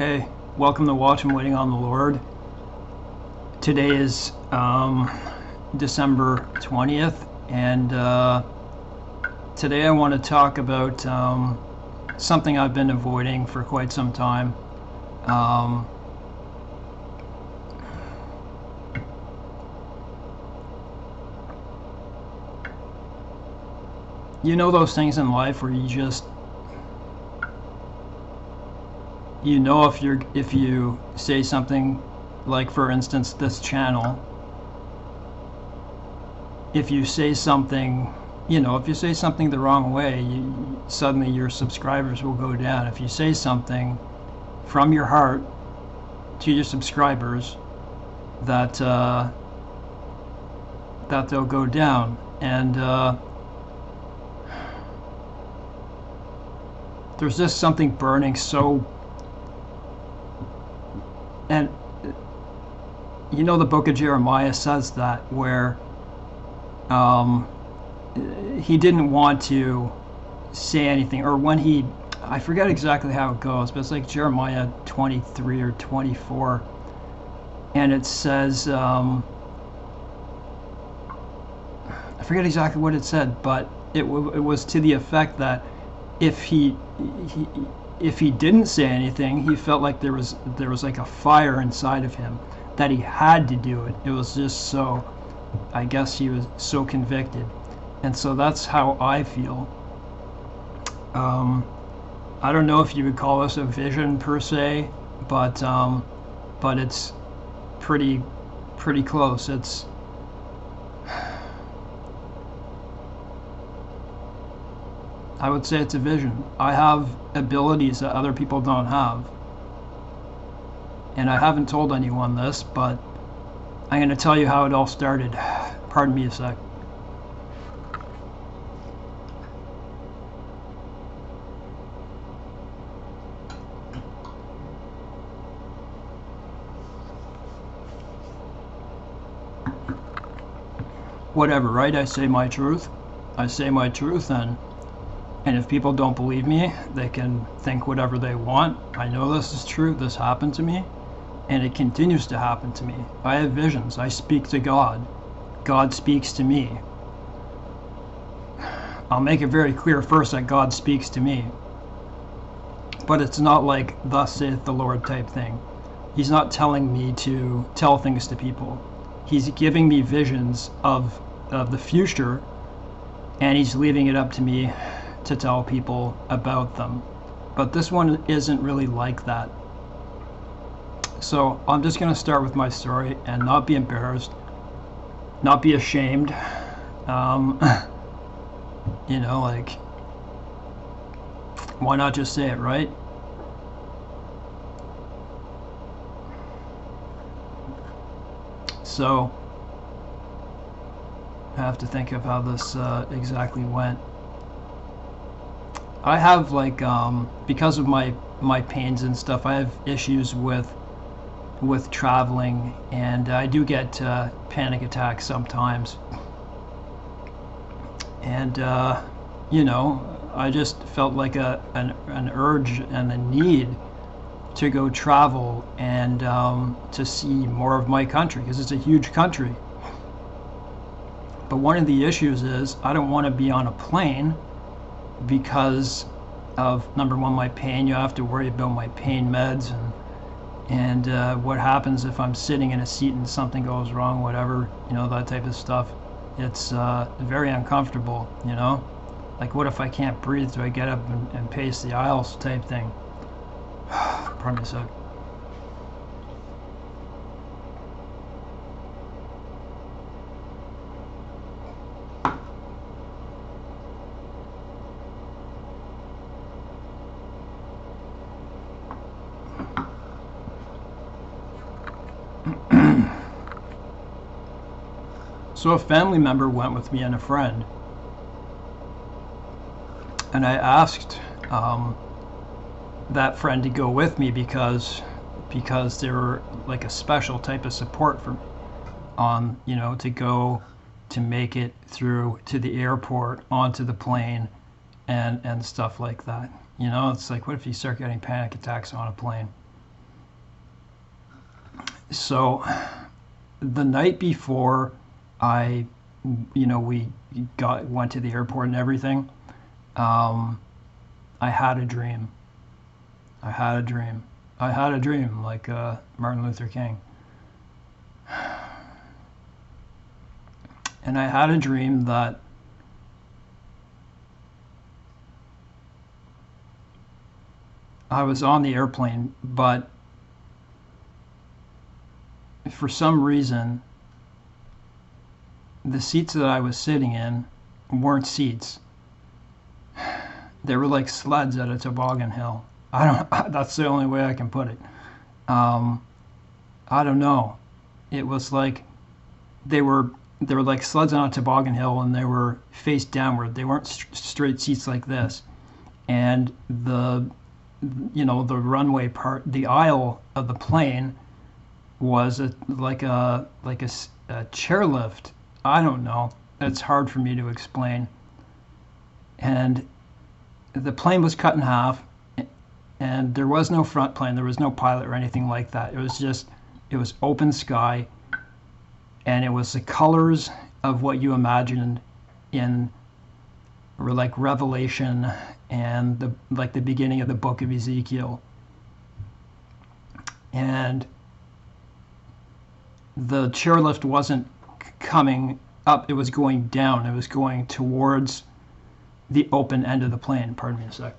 Hey, welcome to Watching Waiting on the Lord. Today is December 20th, and today I want to talk about something I've been avoiding for quite some time. Um, you know those things in life where if you say something, like for instance this channel, if you say something if you say something the wrong way, suddenly your subscribers will go down. If you say something from your heart to your subscribers, that they'll go down. And there's just something burning so. And the book of Jeremiah says that, where he didn't want to say anything, or when I forget exactly how it goes, but it's like Jeremiah 23 or 24, and it says, I forget exactly what it said, but it was to the effect that if he didn't say anything, he felt like there was like a fire inside of him that he had to do it. It was just so, I guess he was so convicted. And so that's how I feel. I don't know if you would call this a vision per se, but it's pretty close. I would say it's a vision. I have abilities that other people don't have. And I haven't told anyone this, but I'm going to tell you how it all started. Pardon me a sec. Whatever, right? I say my truth. And if people don't believe me, they can think whatever they want. I know this is true. This happened to me, and it continues to happen to me. I have visions. I speak to God. God speaks to me. I'll make it very clear first that God speaks to me. But it's not like "thus saith the Lord" type thing. He's not telling me to tell things to people. He's giving me visions of the future, and he's leaving it up to me to tell people about them. But this one isn't really like that. So I'm just going to start with my story and not be embarrassed, not be ashamed. Like, why not just say it, right? So I have to think of how this exactly went. I have, like, because of my pains and stuff, I have issues with traveling, and I do get panic attacks sometimes. And I just felt like an urge and a need to go travel and to see more of my country, because it's a huge country. But one of the issues is I don't want to be on a plane because of, number one, my pain. You have to worry about my pain meds, and what happens if I'm sitting in a seat and something goes wrong, whatever, that type of stuff. It's very uncomfortable, like, what if I can't breathe? Do I get up and pace the aisles type thing? Pardon me a sec. So a family member went with me and a friend, and I asked that friend to go with me because they were like a special type of support for me, to go to make it through to the airport, onto the plane, and stuff like that. It's like, what if you start getting panic attacks on a plane? So the night before I, we went to the airport and everything, um, I had a dream. I had a dream. I had a dream, like Martin Luther King. And I had a dream that I was on the airplane, but for some reason, the seats that I was sitting in weren't seats. They were like sleds at a toboggan hill. I don't. That's the only way I can put it. Um, I don't know. It was like they were they were like sleds on a toboggan hill, and they were face downward. They weren't straight seats like this. And the runway part, the aisle of the plane was a chairlift. I don't know. It's hard for me to explain. And the plane was cut in half, and there was no front plane. There was no pilot or anything like that. It was open sky, and it was the colors of what you imagined in, or like Revelation and the beginning of the book of Ezekiel. And the chairlift wasn't coming up, it was going down. It was going towards the open end of the plane. Pardon me a sec.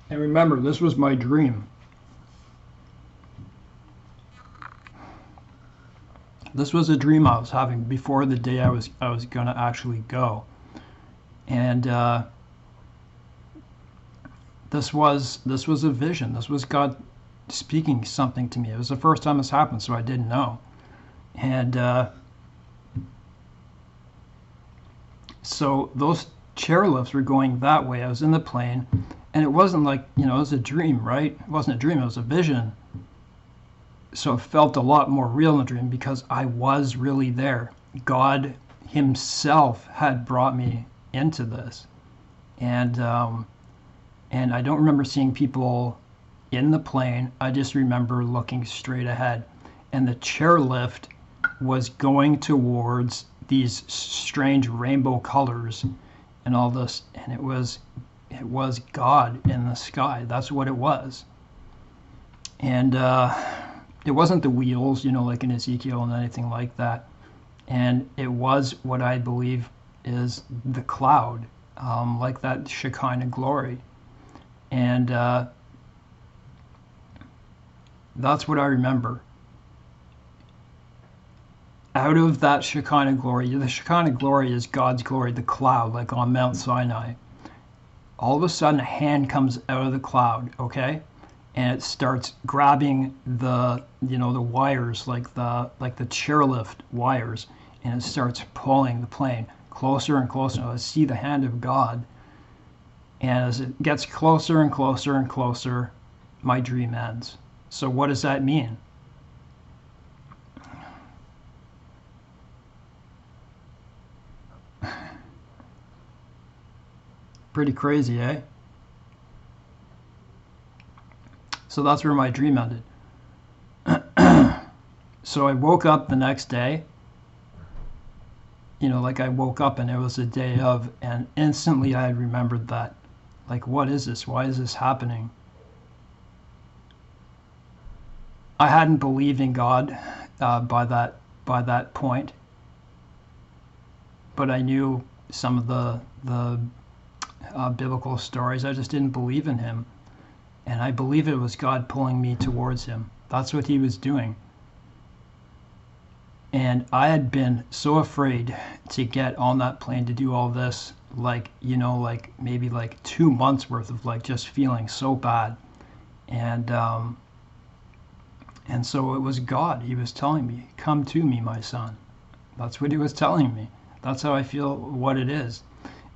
And remember, this was my dream. This was a dream I was having before the day I was going to actually go. And this was a vision. This was God speaking something to me. It was the first time this happened, so I didn't know. And so those chairlifts were going that way. I was in the plane, and it wasn't like, it was a dream, right? It wasn't a dream, it was a vision. So it felt a lot more real in the dream because I was really there. God himself had brought me into this. And I don't remember seeing people in the plane. I just remember looking straight ahead. And the chairlift was going towards these strange rainbow colors and all this. And it was God in the sky. That's what it was. And it wasn't the wheels, like in Ezekiel and anything like that. And it was what I believe is the cloud, like that Shekinah glory. And that's what I remember. Out of that Shekinah glory, the Shekinah glory is God's glory, the cloud, like on Mount Sinai. All of a sudden, a hand comes out of the cloud, okay? And it starts grabbing the wires, like the chairlift wires, and it starts pulling the plane closer and closer. I see the hand of God, and as it gets closer and closer and closer, my dream ends. So what does that mean? Pretty crazy, eh? So that's where my dream ended. So I woke up the next day, like I woke up and it was a day of, and instantly I remembered that. Like, what is this? Why is this happening? I hadn't believed in God by that point, but I knew some of the biblical stories. I just didn't believe in him. And I believe it was God pulling me towards him. That's what he was doing. And I had been so afraid to get on that plane to do all this, like maybe like 2 months worth of like just feeling so bad. And so it was God. He was telling me, "Come to me, my son." That's what he was telling me. That's how I feel what it is.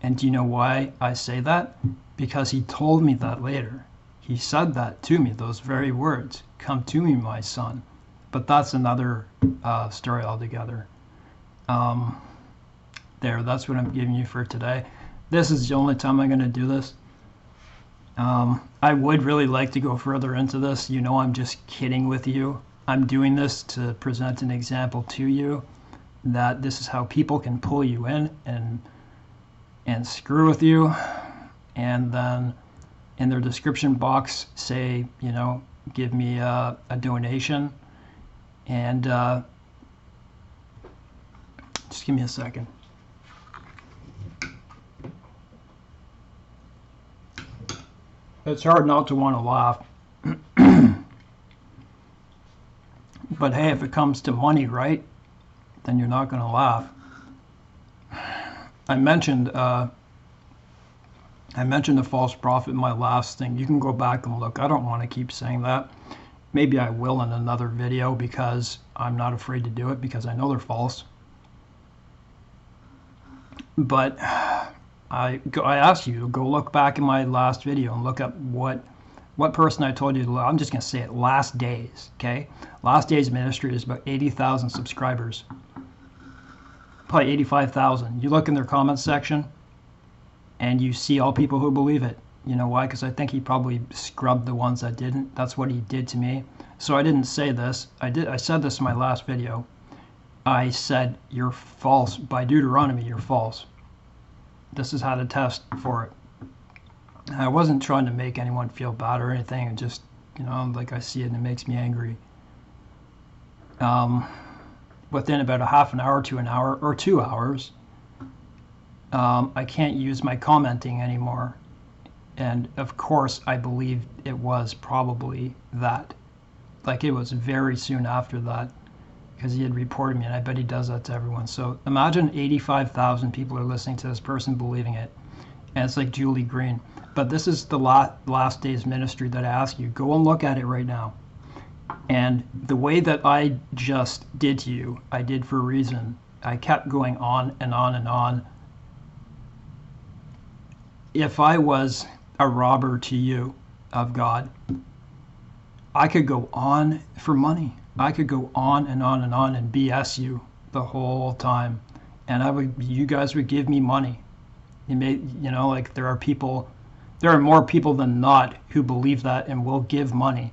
And do you know why I say that? Because he told me that later. He said that to me, those very words, "Come to me, my son." But that's another story altogether. That's what I'm giving you for today. this is the only time I'm going to do this. I would really like to go further into this. You know, I'm just kidding with you. I'm doing this to present an example to you that this is how people can pull you in and screw with you, and then in their description box say, you know, give me a donation, and just give me a second. It's hard not to want to laugh. But hey, if it comes to money, right, then you're not going to laugh. I mentioned the false prophet in my last thing. You can go back and look. I don't want to keep saying that. Maybe I will in another video, because I'm not afraid to do it, because I know they're false. But I asked you to go look back in my last video and look up what person I told you to. I'm just going to say it. Last Days, okay? Last Days Ministry is about 80,000 subscribers. Probably 85,000. You look in their comments section and you see all people who believe it. You know why? Because I think he probably scrubbed the ones that didn't. That's what he did to me. So I didn't say this. I said this in my last video. I said, you're false. By Deuteronomy, you're false. This is how to test for it. I wasn't trying to make anyone feel bad or anything. It just, you know, like I see it and it makes me angry. Within about a half an hour to an hour or 2 hours, I can't use my commenting anymore. And of course, I believe it was probably that. Like, it was very soon after that, because he had reported me, and I bet he does that to everyone. So imagine 85,000 people are listening to this person believing it. And it's like Julie Green. But this is the Last Days Ministry that I ask you. Go and look at it right now. And the way that I just did to you, I did for a reason. I kept going on and on and on. If I was a robber to you of God, I could go on for money. I could go on and on and on and BS you the whole time. And you guys would give me money. You know, like there are more people than not who believe that and will give money.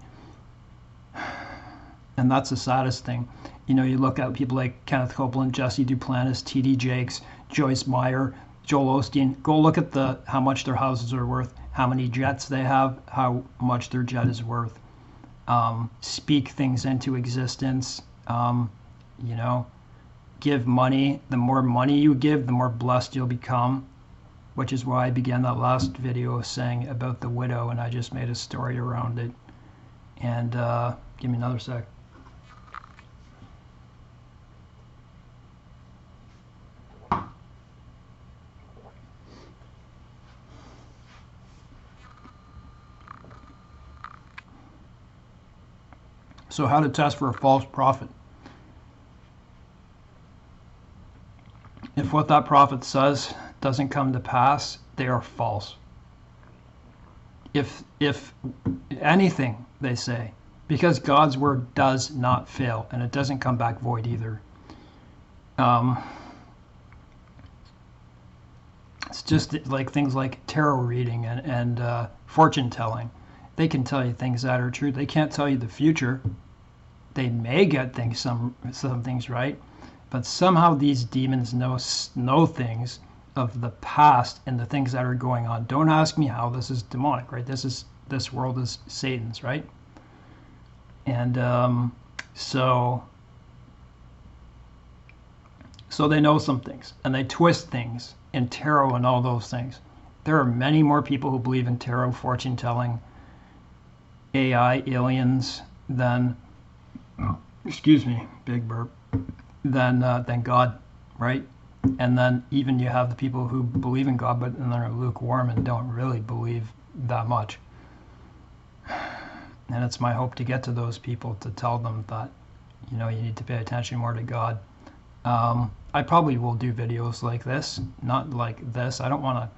And that's the saddest thing. You know, you look at people like Kenneth Copeland, Jesse Duplantis, T.D. Jakes, Joyce Meyer, Joel Osteen. Go look at how much their houses are worth, how many jets they have, how much their jet is worth. Speak things into existence. You know, give money. The more money you give, the more blessed you'll become. Which is why I began that last video saying about the widow, and I just made a story around it. And give me another sec. So how to test for a false prophet. If what that prophet says doesn't come to pass, they are false. If anything they say, because God's word does not fail, and it doesn't come back void either. It's just like things like tarot reading and fortune telling. They can tell you things that are true. They can't tell you the future. They may get some things right, but somehow these demons know things of the past and the things that are going on. Don't ask me how. This is demonic, right? This world is Satan's, right? And so they know some things, and they twist things in tarot and all those things. There are many more people who believe in tarot, fortune telling, AI, aliens than, excuse me, big burp, than God, right? And then even you have the people who believe in God, but then are lukewarm and don't really believe that much. And it's my hope to get to those people, to tell them that, you know, you need to pay attention more to God. I probably will do videos like this, not like this. I don't want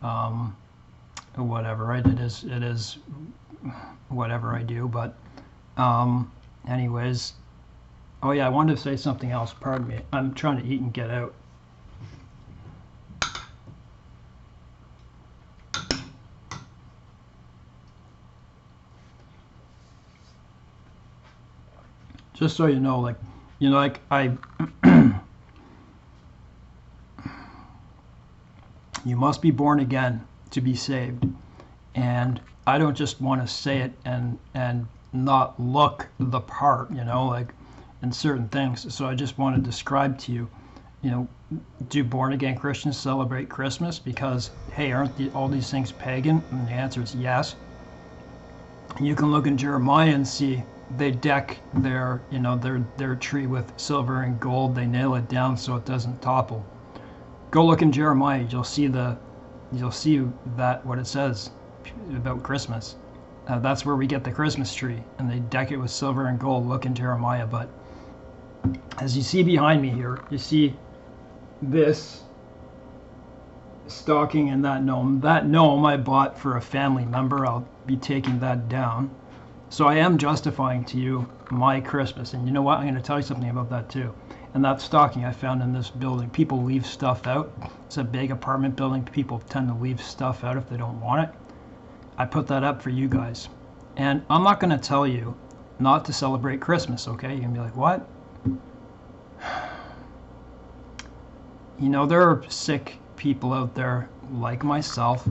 to, whatever, right? It is whatever I do, but anyways. Oh yeah, I wanted to say something else. Pardon me. I'm trying to eat and get out. just so you know, like I, you must be born again to be saved. And I don't just want to say it and not look the part, like in certain things. So I just want to describe to you, do born again Christians celebrate Christmas? Because, hey, aren't all these things pagan? And the answer is yes. You can look in Jeremiah and see they deck their tree with silver and gold. They nail it down so it doesn't topple. Go look in Jeremiah. You'll see that what it says about Christmas. That's where we get the Christmas tree, and they deck it with silver and gold. Look in Jeremiah. But as you see behind me here, you see this stocking and that gnome. That gnome I bought for a family member. I'll be taking that down. So I am justifying to you my Christmas. And you know what? I'm going to tell you something about that too. And that stocking I found in this building. People leave stuff out. It's a big apartment building. People tend to leave stuff out if they don't want it. I put that up for you guys. And I'm not going to tell you not to celebrate Christmas, okay? You're going to be like, what? There are sick people out there like myself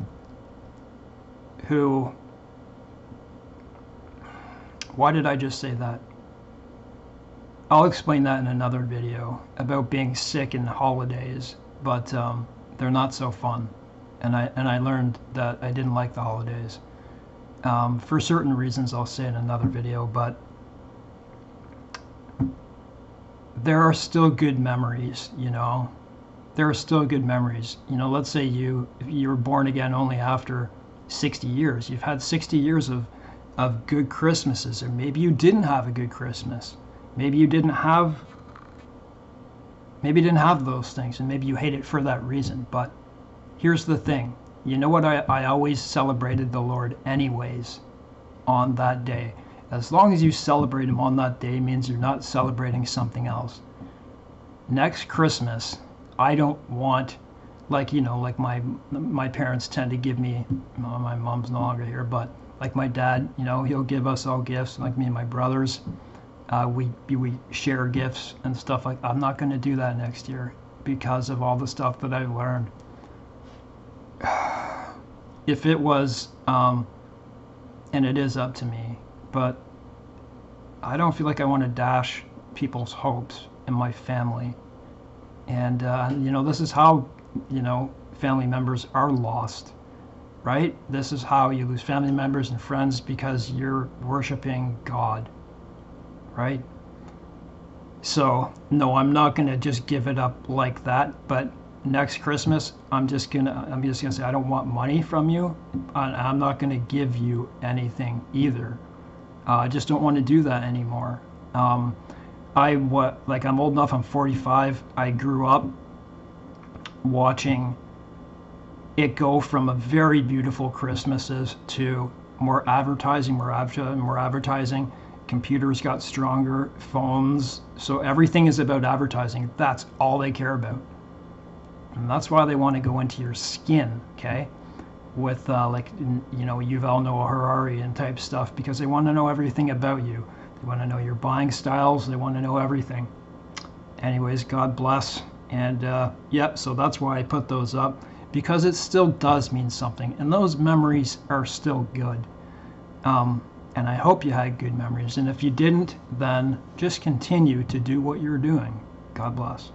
who... Why did I just say that? I'll explain that in another video about being sick in holidays, but they're not so fun. And I learned that I didn't like the holidays. For certain reasons I'll say in another video, but there are still good memories, There are still good memories. Let's say you were born again only after 60 years. You've had 60 years of good Christmases, or maybe you didn't have a good Christmas. Maybe you didn't have those things, and maybe you hate it for that reason. But here's the thing. You know what? I always celebrated the Lord anyways on that day. As long as you celebrate him on that day means you're not celebrating something else. Next Christmas, I don't want, like my parents tend to give me, my mom's no longer here, but like my dad, he'll give us all gifts, like me and my brothers. We share gifts and stuff like that. I'm not going to do that next year because of all the stuff that I've learned. If it was, and it is up to me, but I don't feel like I want to dash people's hopes in my family. And, this is how, family members are lost, right? This is how you lose family members and friends, because you're worshiping God. Right? So, no, I'm not going to just give it up like that, but next Christmas, I'm just going to say, I don't want money from you, and I'm not going to give you anything either. I just don't want to do that anymore. I'm old enough, I'm 45. I grew up watching it go from a very beautiful Christmases to more advertising. Computers got stronger, phones, so everything is about advertising. That's all they care about. And that's why they want to go into your skin, okay? With Yuval Noah Harari and type stuff, because they want to know everything about you. They want to know your buying styles. They want to know everything. Anyways, God bless. And so that's why I put those up, because it still does mean something. And those memories are still good. And I hope you had good memories. And if you didn't, then just continue to do what you're doing. God bless.